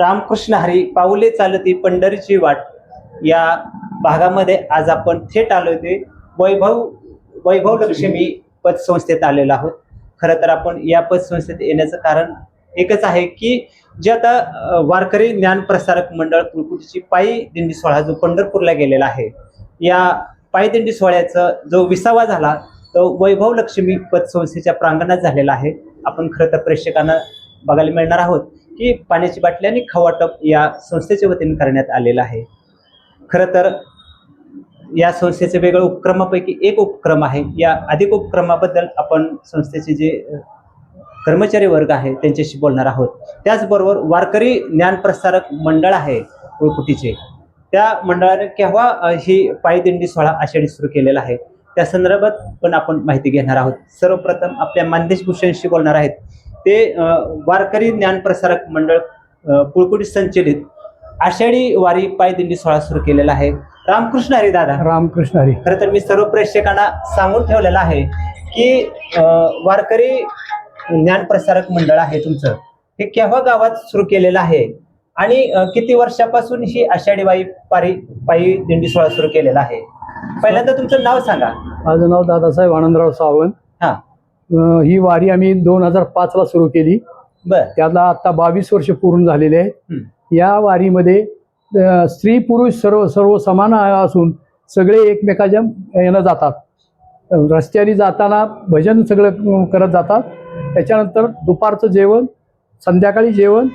रामकृष्ण हरी पाऊले चालती पंढरीची वाट या भागामध्ये आज आपण थेट आलो ते वैभव लक्ष्मी पतसंस्थेत आलेलो आहोत. खरं तर आपण या पतसंस्थेत येण्याचं कारण एकच आहे की जे आता वारकरी ज्ञान प्रसारक मंडळ कुळकुटीची पायी दिंडी सोहळा जो पंढरपूरला गेलेला आहे, या पायी दिंडी सोहळ्याचा जो 20वा झाला तो वैभव लक्ष्मी पतसंस्थेच्या प्रांगणात झालेला आहे. आपण खरं तर प्रेक्षकांना बघायला मिळणार आहोत की पाण्याची बाटली आणि खवाटप या संस्थेच्या वतीने करण्यात आलेलं आहे. खरं तर या संस्थेचे वेगळ्या उपक्रमापैकी एक उपक्रम आहे. या अधिक उपक्रमाबद्दल आपण संस्थेचे जे कर्मचारी वर्ग आहे त्यांच्याशी बोलणार आहोत. त्याचबरोबर वारकरी ज्ञान प्रसारक मंडळ आहे कुळकुटीचे, त्या मंडळाने केव्हा ही पायदिंडी सोहळा आषाढी सुरू केलेला आहे त्या संदर्भात पण आपण माहिती घेणार आहोत. सर्वप्रथम आपल्या मानदेश भूषणशी बोलणार आहेत ते वारकरी ज्ञान प्रसारक मंडळ कुळकुटी संचलित आषाढी वारी पायदिंडी सोहळा सुरू केलेला आहे. रामकृष्ण हरी दादा. रामकृष्ण हरी. खरं तर मी सर्व प्रेक्षकांना सांगून ठेवलेलं आहे की वारकरी ज्ञान प्रसारक मंडळ आहे तुमचं, हे केव्हा गावात सुरू केलेलं आहे आणि किती वर्षापासून ही आषाढी वारी पायी दिंडी सोहळा सुरू केलेला आहे? पहिल्यांदा तुमचं नाव सांगा. माझं नाव दादासाहेब आनंदराव सावंत. हा. ही वारी आम्ही 2005 ला सुरू केली. बर. त्याला आता 22 वर्ष पूर्ण झालेले आहेत. या वारीमध्ये स्त्री पुरुष सर्व समान असून सगळे एकमेकाच्या यानं जातात. रस्त्याने जाताना भजन सगळं करत जातात. त्याच्यानंतर दुपारचं जेवण, संध्याकाळी जेवण,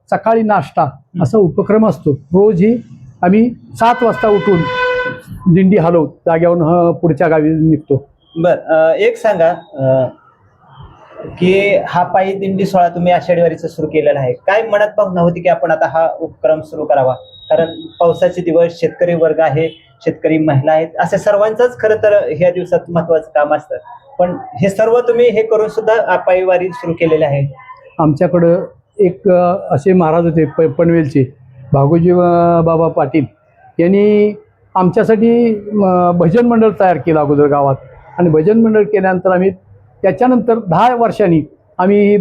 सकाळी नाश्ता असा उपक्रम असतो. रोज ही आम्ही 7 वाजता उठून दिंडी हलवू जाग्यावरून पुढच्या गावी निघतो. बर. एक सांगा की हा पायी दिंडी सोहळा तुम्ही आषाढी वारीचा सुरू केलेला आहे, काय मनात भावना होती की आपण आता हा उपक्रम सुरू करावा? कारण पावसाचे दिवस, शेतकरी वर्ग आहे, शेतकरी महिला आहेत, असे सर्वांचंच खरं तर ह्या दिवसात महत्वाचं काम असतं, पण हे सर्व तुम्ही हे करून सुद्धा पायी वारी सुरू केलेले आहे. आमच्याकडं एक असे महाराज होते पनवेलचे, भागोजी बाबा पाटील यांनी आमच्यासाठी भजन मंडळ तयार केलं अगोदर गावात. आणि भजन मंडळ केल्यानंतर आम्ही त्याच्यानंतर 10 वर्षांनी आम्ही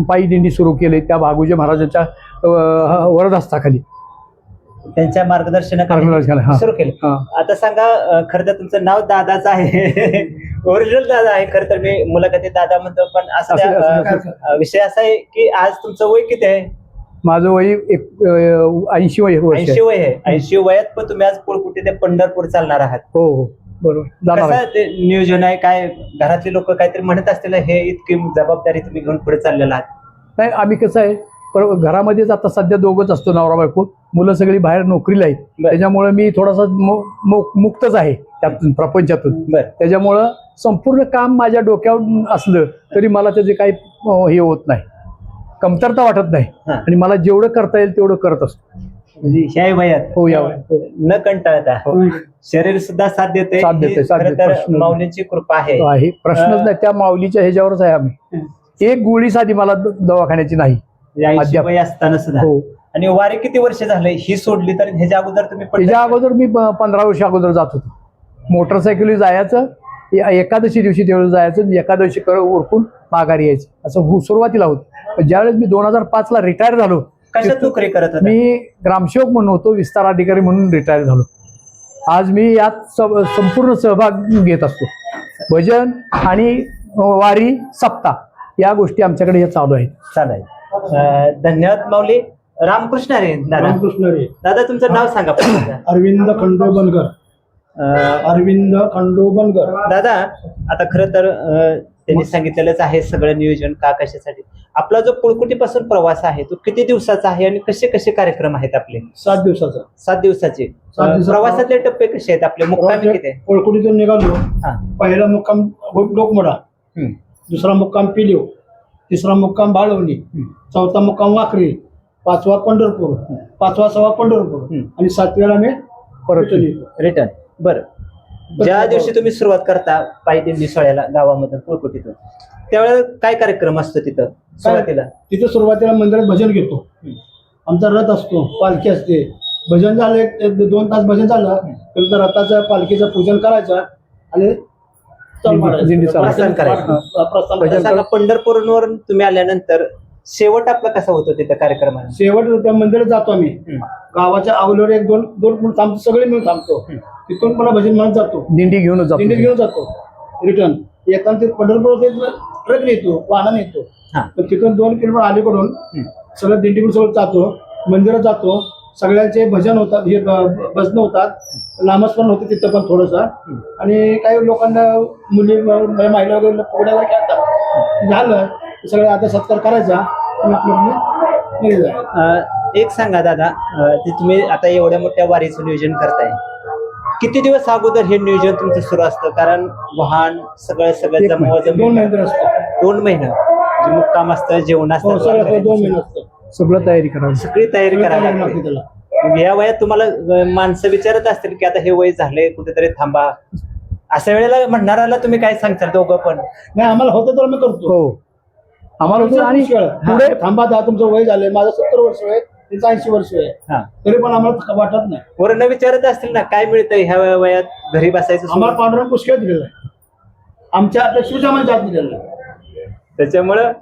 पायी दिंडी सुरू केली त्या भागोजी महाराजांच्या वरदहस्ताखाली, त्यांच्या मार्गदर्शनाखाली सुरू केले. आता सांगा, खरं तर तुमचं नाव दादाच आहे, ओरिजिनल दादा आहे. खरं तर मी मुलाखतीत दादा म्हणतो, पण असं विषय असा आहे की आज तुमचं वय किती आहे? माझं वय 80 वय. 80 वय आहे. 80 वयात पण तुम्ही आज कुळकुटी ते पंढरपूर चालणार आहात. हो हो बरोबर. कसं ते नियोजन आहे? काय घरातले लोक काहीतरी म्हणत असतील हे इतकी जबाबदारी तुम्ही घेऊन पुढे चाललेला आहात? नाही, आम्ही कसं आहे घरामध्येच आता सध्या दोघंच असतो, नवरा बायको. मुलं सगळी बाहेर नोकरीला आहेत, त्याच्यामुळे मी थोडासा मुक्तच आहे त्यातून, प्रपंचातून. त्याच्यामुळं संपूर्ण काम माझ्या डोक्यावर असलं तरी मला त्याचे काही हे होत नाही, कमतरता वाटत नाही. आणि मला जेवढं करता येईल तेवढं करत असतो. म्हणजे ह्या वयात? हो, या वयात न कंटाळता शरीर सुद्धा साथ देते. माऊलींची कृपा आहे, प्रश्नच नाही. त्या माऊलीच्या ह्याच्यावरच आहे आम्ही. एक गोळी साधी मला दवाखान्याची नाही वय असताना सुद्धा. आणि वारी किती वर्ष झाले ही सोडली तर ह्याच्या अगोदर तुम्ही? ह्याच्या अगोदर मी 15 वर्ष अगोदर जात होतो. मोटरसायकली जायचं, एकादशी दिवशी तेवढं जायचं, एकादशी उरकून माघारी यायचं, असं सुरुवातीला होतं. ज्यावेळेस मी 2005 ला रिटायर झालो. कशात नोकरी करत होता? मी ग्रामसेवक म्हणून होतो, विस्तार अधिकारी म्हणून रिटायर झालो. आज मी यात संपूर्ण सहभाग घेत असतो. भजन आणि वारी, सप्ताह या गोष्टी आमच्याकडे हे चालू आहेत. चालेल. धन्यवाद माऊली. रामकृष्ण हरी. रामकृष्ण हरी. दादा तुमचं नाव सांगा. अरविंद खंडोबनकर. अरविंद खंडोबनकर. दादा, आता खरं तर त्यांनी सांगितलेलंच आहे सगळं नियोजन का कशासाठी. आपला जो कुळकुटीपासून प्रवास आहे तो किती दिवसाचा आहे आणि कसे कसे कार्यक्रम आहेत आपले? 7 दिवसाचा. 7 दिवसाचे. प्रवासातले टप्पे कसे आहेत आपले? मुक्कामी किती? कुळकुटीतून निघालो. पहिला मुक्काम डोकमडा, दुसरा मुक्काम पिलिओ, तिसरा मुक्काम बाळवणी, चौथा मुक्काम वाखरी, 5वा पंढरपूर, 5वा सवा पंढरपूर आणि 7व्याला मी परत रिटर्न. बरं. ज्या दिवशी तुम्ही सुरुवात करता पायी दिंडी सोहळ्याला गावामधून कुळकुटीतून, त्यावेळेला काय कार्यक्रम असतो तिथं सुरुवातीला? तिथं सुरुवातीला मंदिरात भजन घेतो. आमचा रथ असतो, पालखी असते. भजन झालं 2 तास भजन झालं तर रथाचं पालखीचं पूजन करायचं आणि प्रस्थान करायचं. पंढरपूरवरून तुम्ही आल्यानंतर शेवट आपला कसा होतो तिथं कार्यक्रमाला? शेवट त्या मंदिरात जातो आम्ही. गावाच्या आवलीवर एक दोन मिनिट थांबतो, सगळे मिळून थांबतो. तिथून पुन्हा भजन म्हणत जातो, दिंडी घेऊनच जातो. दिंडी घेऊन जातो रिटर्न. येताना ते पंढरपूर ट्रक येतो, वाहनाने येतो. तर तिथून 2 किलोमीटर अलीकडून सगळं दिंडीकडून सगळं जातो, मंदिरात जातो. सगळ्यांचे भजन होतात, हे भजन होतात, नामस्मरण होते तिथं पण थोडंसं. आणि काही लोकांना मुली महिला वगैरे पोळ्याला खेळतात. झालं सगळं आता सत्कार करायचा आणि आपलं घरी जायचं. एक सांगा दादा, ते तुम्ही आता एवढ्या मोठ्या वारीचं नियोजन करताय, किती दिवस अगोदर हे नियोजन तुमचं सुरू असतं? कारण वाहन सगळं जमवाजम 2 महिने असतं. 2 महिने म्हणजे मुक्काम असतं, जेवण हो, असतं, सगळं 2 महिने असतं. सगळं तयारी करावी. सगळी तयारी करावी लागते. त्याला मग या वयात तुम्हाला माणसं विचारत असतील की आता हे वय झालंय, कुठेतरी थांबा. अशा वेळेला म्हणणाऱ्याला तुम्ही काय सांगताल? दोघं पण नाही, आम्हाला होतं तर आम्ही करतो. हो, आम्हाला होतं. आणि पुढे थांबा, तुमचं वय झालंय, माझं 70 वर्ष आहे, तिचं 80 वर्ष आहे, हा, तरी पण आम्हाला वाटत नाही. वरून विचारत असतील ना, काय मिळतंय ह्या वयात घरी बसायचं? आम्हाला पांडुरंग पुष्कळ दिलेलं आहे, आमच्या आपल्या शिवजामांच्या हात दिलेलं आहे. त्याच्यामुळं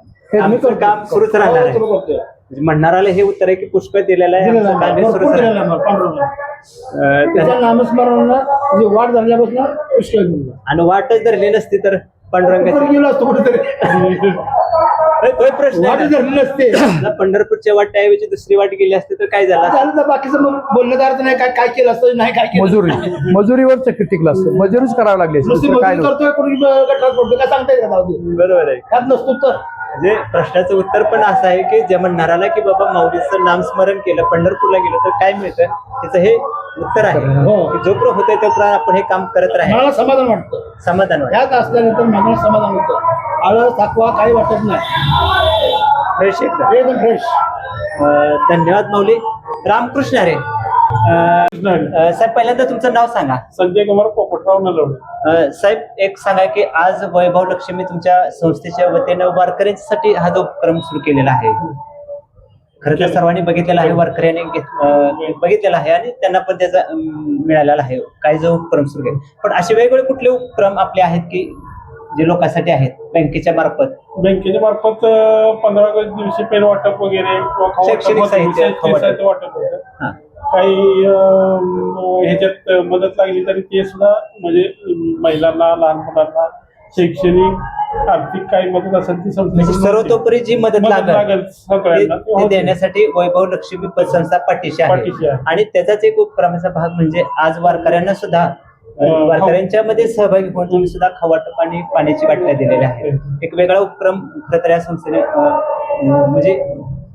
आमचं काम सुरूच राहणार आहे. म्हणजे म्हणणाऱ्याला हे उत्तर आहे की पुष्कळ दिलेलं आहे, आमचं काम हे सुरूच राहणार. त्याच्या नामस्मरणाला म्हणजे वाट झाल्यापासून पुष्कळ दिलं. आणि वाटच धरली नसती तर पांडुरंगाची गेलो असतो कुठेतरी, तोही प्रश्न वाट आहे धरली नसते. ना. पंढरपूरच्या वाटेऐवजी दुसरी वाट गेली असते तर काय झालं? झालं तर बाकीचं मग बोलण्याचा अर्थ नाही. काय काय केलं असतं, नाही काय केलं. मजुरीवर टिकलं असतं, मजुरीच करावी लागली असती. नुसती दुसरं काय मजुरी नव्हतं. करतोय, कोणी गटात पडतोय, काय सांगता येईल का? बरोबर आहे. त्यात नसतो तर म्हणजे प्रश्नाचं उत्तर पण असं आहे की ज्या म्हणणाऱ्याला की बाबा माऊलीचं नामस्मरण केलं, पंढरपूरला गेलं तर काय मिळतं, त्याचं हे उत्तर आहे हो. की जोपर्यंत होतंय तोपर्यंत आपण हे काम करत राहायचं. मला समाधान वाटतं. समाधान वाटतं. ह्यात असल्यानंतर मला समाधान होतं. आळस थकवा काही वाटत नाही, फ्रेश एकदम. एकदम फ्रेश. धन्यवाद माऊली. रामकृष्ण हरी. साहेब, पहिल्यांदा तुमचं नाव सांगा. संजय कुमार पोपटराव नलवडे. साहेब, एक सांगा की आज वैभव लक्ष्मी तुमच्या संस्थेच्या वतीनं वारकऱ्यांसाठी हा जो उपक्रम सुरू केलेला आहे, खरं तर सर्वांनी बघितलेला आहे, वारकऱ्यांनी बघितलेला आहे आणि त्यांना पण त्याचा मिळालेला आहे काय जो उपक्रम सुरू केला. पण असे वेगवेगळे कुठले उपक्रम आपले आहेत की जे लोकांसाठी आहेत बँकेच्या मार्फत? बँकेच्या मार्फत 15 दिवशी पेन वाटप वगैरे किंवा शैक्षणिक साहित्य वाटप होतं. काही ह्याच्यात मदत लागली तरी ते सुद्धा म्हणजे महिलांना, लहान मुलांना शैक्षणिक आर्थिक काही मदत असेल ती सर्वतोपरी जी मदत लागेल सगळ्यांना ते देण्यासाठी वैभव लक्ष्मी पतसंस्था पाठीशी आहे. आणि त्याचाच एक उपक्रमाचा भाग म्हणजे आज वारकऱ्यांना सुद्धा वारकऱ्यांच्या मध्ये सहभागी होऊन तुम्ही सुद्धा खवाटप आणि पाण्याची बाटल्या दिलेल्या आहेत. एक वेगळा उपक्रम खरं तर या संस्थेने म्हणजे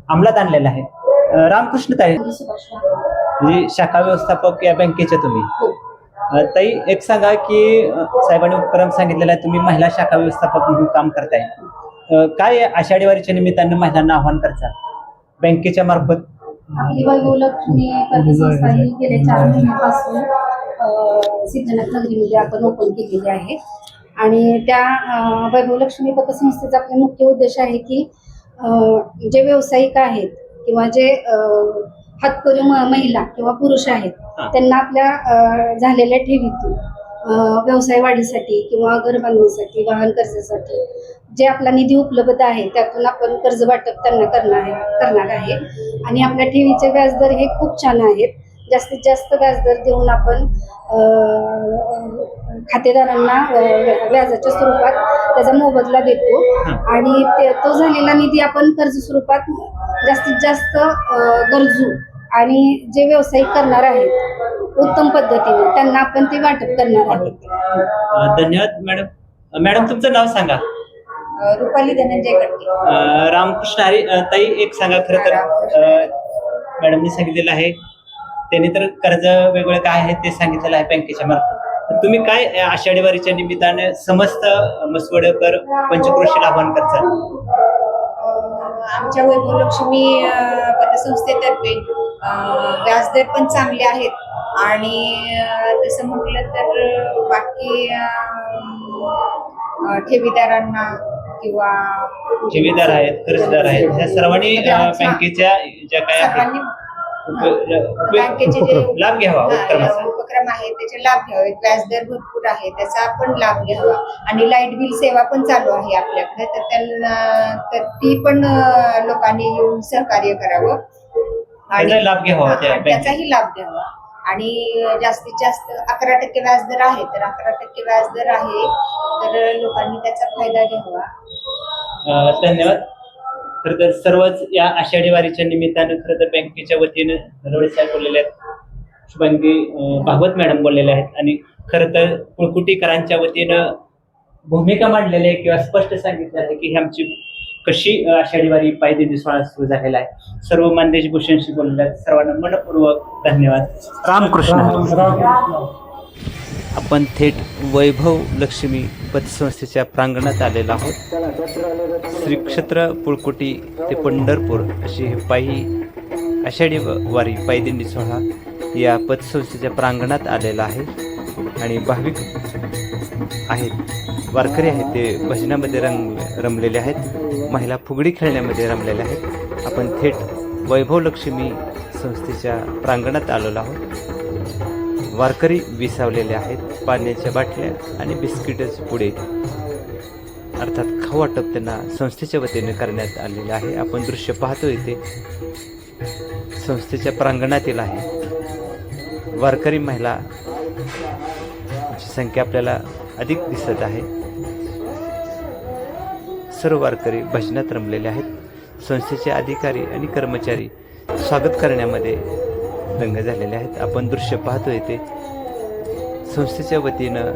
अंमलात आणलेला आहे. रामकृष्ण ताई, म्हणजे शाखा व्यवस्थापक या बँकेच्या तुम्ही. ताई, एक सांगा की साहेबांनी उपक्रम सांगितलेला आहे, तुम्ही महिला शाखा व्यवस्थापक म्हणून काम करताय. काय आषाढी वारीच्या निमित्तानं महिलांना आव्हान करता बँकेच्या मार्फत? आपली वैभव लक्ष्मी पतसंस्था ही गेल्या 4 महिन्यापासून सिद्धनाथ नगरीमध्ये आपण ओपन केलेली आहे. आणि त्या वैभव लक्ष्मी पतसंस्थेचा आपला मुख्य उद्देश आहे की जे व्यावसायिक आहेत किंवा जे हातकरी महिला किंवा पुरुष आहेत त्यांना आपल्या झालेल्या ठेवीतून व्यवसाय वाढीसाठी किंवा घर बांधणीसाठी, वाहन कर्जासाठी जे आपला निधी उपलब्ध आहे त्यातून आपण कर्ज वाटप त्यांना करणार आहे. आणि आपल्या ठेवीचे व्याजदर हे खूप छान आहेत. जास्तीत जास्त व्याजदर देऊन आपण खातेदारांना व्याजाच्या स्वरूपात त्याचा मोबदला देतो. आणि तो झालेला निधी आपण कर्ज स्वरूपात जास्तीत जास्त गरजू आणि जे व्यावसायिक करणार आहेत उत्तम पद्धतीने त्यांना आपण ते वाटप करणार आहोत. धन्यवाद मॅडम. मॅडम, तुमचं नाव सांगा. रुपाली धनंजय गट्टे. रामकृष्ण हरी. ताई, एक सांगा, खरं तर मॅडमनी सांगितलेलं आहे, त्यांनी तर कर्ज वेगवेगळे काय आहे ते सांगितलेलं आहे बँकेच्या मार्फत. तुम्ही काय आषाढी वारीच्या निमित्ताने समस्त मसवडकर पंचक्रोशीला आवाहन करता? आमच्या वैभव लक्ष्मी पतसंस्थेतर्फे व्याजदर पण चांगले आहेत आणि तसं म्हटलं तर बाकी ठेवीदारांना किंवा ठेवीदार आहेत, कर्जदार आहेत, ह्या सर्वांनी बँकेच्या ज्या काय आहेत बँकेचे जे लाभ घ्यावा उपक्रमाचा. उपक्रम आहेत त्याचे लाभ घ्यावेत. व्याजदर भरपूर आहे त्याचा आपण लाभ घ्यावा आणि लाईट बिल सेवा पण चालू आहे आपल्याकडे, तर त्यांना तर ती पण लोकांनी येऊन सहकार्य करावं त्याचा लाभ घ्यावा त्या बँकेचा. त्याचाही लाभ घ्यावा. आणि जास्तीत जास्त 11% व्याजदर आहे, तर 11% व्याजदर आहे तर लोकांनी त्याचा फायदा घ्यावा. धन्यवाद. खरं तर सर्वच या आषाढी वारीच्या निमित्तानं खरं तर बँकेच्या वतीनं नरवडे साहेब बोललेले आहेत, शुभांगी भागवत मॅडम बोललेले आहेत आणि खरं तर कुळकुटीकरांच्या वतीनं भूमिका मांडलेली आहे किंवा स्पष्ट सांगितलं आहे की ही आमची कशी आषाढी वारी पायदिंडी सोहळा सुरू झालेला आहे. सर्व मानदेश भूषणशी बोललेले आहेत. सर्वांना मनपूर्वक धन्यवाद. रामकृष्ण. आपण थेट वैभव लक्ष्मी पतसंस्थेच्या प्रांगणात आलेलो आहोत. श्री क्षेत्र पुळकुटी ते पंढरपूर अशी ही पायी आषाढी वारी पायदिंडी सोहळा या पतसंस्थेच्या प्रांगणात आलेला आहे आणि भाविक आहेत, वारकरी आहेत, ते भजनामध्ये रमलेले आहेत, महिला फुगडी खेळण्यामध्ये रमलेल्या आहेत. आपण थेट वैभव लक्ष्मी संस्थेच्या प्रांगणात आलेलो आहोत. वारकरी विसावलेले आहेत. पाण्याच्या बाटल्या आणि बिस्किटच पुढे अर्थात खाऊ वाटप त्यांना संस्थेच्या वतीने करण्यात आलेले आहे. आपण दृश्य पाहतो इथे संस्थेच्या प्रांगणातील आहे. वारकरी महिला संख्या आपल्याला अधिक दिसत आहे. सर्व वारकरी भजनात रमलेले आहेत. संस्थेचे अधिकारी आणि कर्मचारी स्वागत करण्यामध्ये दंग झालेले आहेत. आपण दृश्य पाहतो येथे संस्थेच्या वतीनं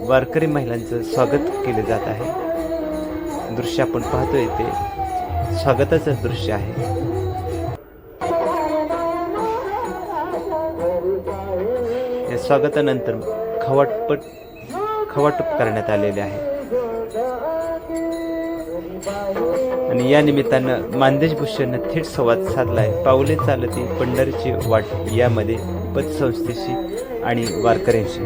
वारकरी महिलांचं स्वागत केले जात आहे. दृश्य आपण पाहतो येथे स्वागताचं दृश्य आहे. या स्वागतानंतर खवाटप करण्यात आलेले आहे आणि या निमित्तानं मानदेश भूषणनं थेट संवाद साधलाय. पाऊले चालती पंढरीची वाट यामध्ये पतसंस्थेशी आणि वारकऱ्यांशी.